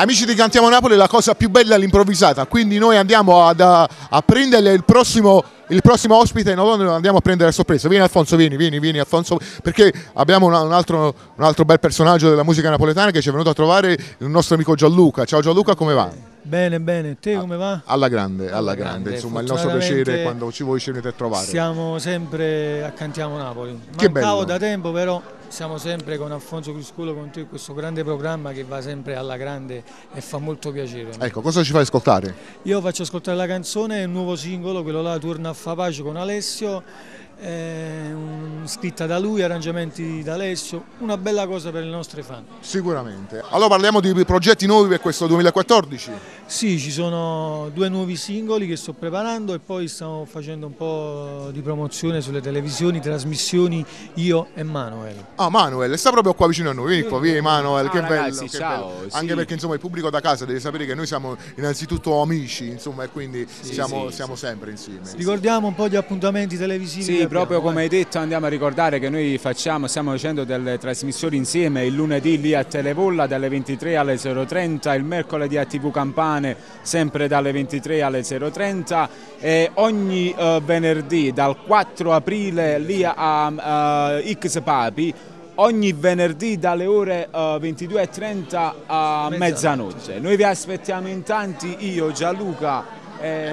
Amici di Cantiamo Napoli, la cosa più bella è l'improvvisata, quindi noi andiamo a prendere il prossimo ospite, non andiamo a prendere a sorpresa. Vieni Alfonso, vieni Alfonso, perché abbiamo un altro bel personaggio della musica napoletana che ci è venuto a trovare, il nostro amico Gianluca. Ciao Gianluca, come va? Bene, te come va? Alla grande, insomma, il nostro piacere quando ci venite a trovare. Siamo sempre a Cantiamo Napoli. Che Mancavo bello. da tempo, però siamo sempre con Alfonso Criscuolo, con te, questo grande programma che va sempre alla grande e fa molto piacere. Ecco, cosa ci fai ascoltare? Io faccio ascoltare la canzone, il nuovo singolo, quello là, Torna a fa pace con Alessio, scritta da lui, arrangiamenti da Alessio, una bella cosa per le nostre fan. Sicuramente. Allora parliamo di progetti nuovi per questo 2014. Sì, ci sono 2 nuovi singoli che sto preparando e poi stiamo facendo un po' di promozione sulle televisioni, trasmissioni, io e Manuel. Ah, Manuel, sta proprio qua vicino a noi. Vieni qua, vieni Manuel, che ragazzi, bello, che ciao, bello. sì. Anche perché insomma il pubblico da casa deve sapere che noi siamo innanzitutto amici, insomma, e quindi siamo sempre insieme. Ricordiamo un po' gli appuntamenti televisivi. Sì, proprio come hai detto, andiamo a ricordare che noi stiamo facendo delle trasmissioni insieme il lunedì lì a Televolla dalle 23 alle 0:30, il mercoledì a TV Campane sempre dalle 23 alle 0:30 e ogni venerdì dal 4 aprile lì a X Papi, ogni venerdì dalle ore 22:30 a mezzanotte. Noi vi aspettiamo in tanti, io, Gianluca.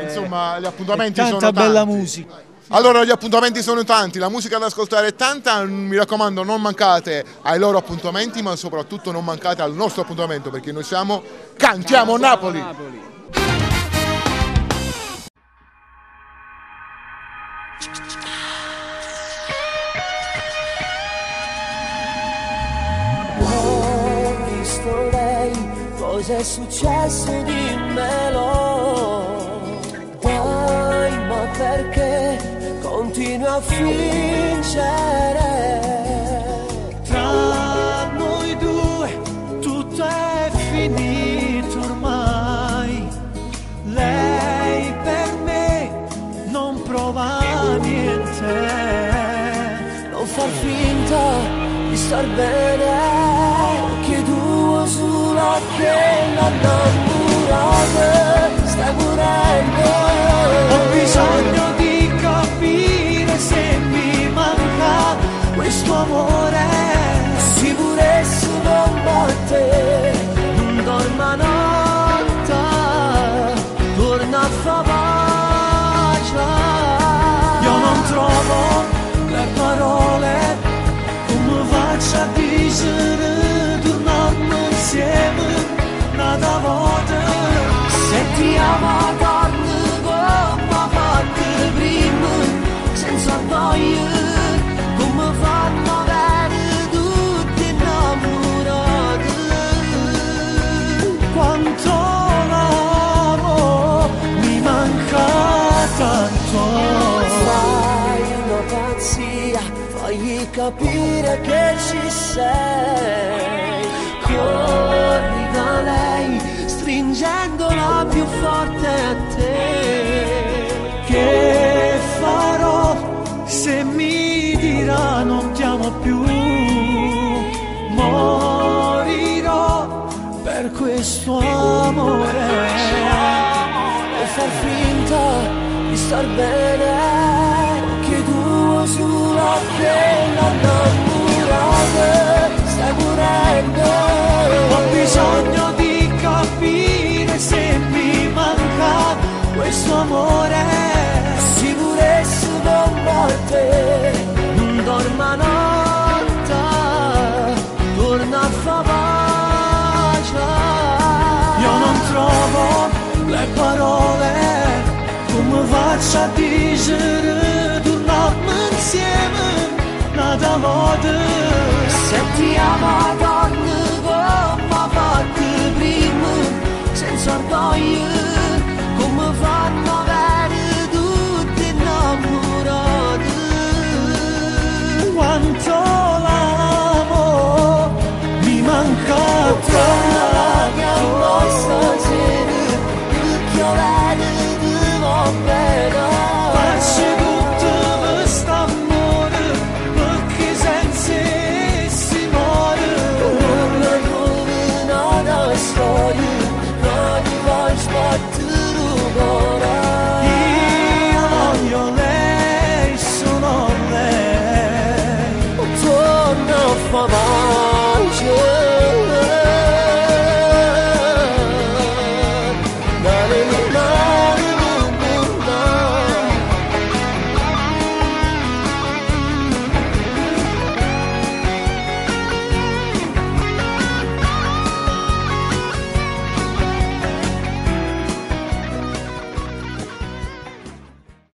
Insomma, gli appuntamenti tanta sono tanti. bella musica. Allora gli appuntamenti sono tanti, la musica da ascoltare è tanta, mi raccomando non mancate ai loro appuntamenti, ma soprattutto non mancate al nostro appuntamento, perché noi siamo Cantiamo Napoli! Ho visto lei, cosa è successo dimmelo. Dai, ma perché continua a fingere? Tra noi due tutto è finito ormai. Lei per me non prova niente. Non far finta di star bene, chiedo solo che l'innamorata stai morendo. Ho bisogno di capire se mi manca questo amore. Sicurezza non batte, non dorma notte, torna a fa pace. Io non trovo le parole, come faccio a dire torniamo insieme un'altra volta. Se ti amo torna come fatte prima, senza voglia, come fanno bene tutti innamorati. Quanto l'amo, mi manca tanto. Fai una pazzia, fagli capire che ci sei. Corri da lei, stringendola più forte a te. Che farò se mi dirà non ti amo più? Morirò per questo amore. E far finta di star bene, chiedo solo che l'innamorata stai morendo. Ho bisogno di capire se mi manca questo amore. Sicurezza non batte, non dorma notte, torna a fa pace. Io non trovo le parole, come faccio a dire torniamo insieme un'altra volta. Se ti amo torna come fatte prima, senza orgoglio, come fanno bene tutti innamorati. Quanto l'amo, mi manca Torna che a noi tanto. stasera, perché io vedo ti va bene. Faccio tutto questo amore, perché senza si muore. le mie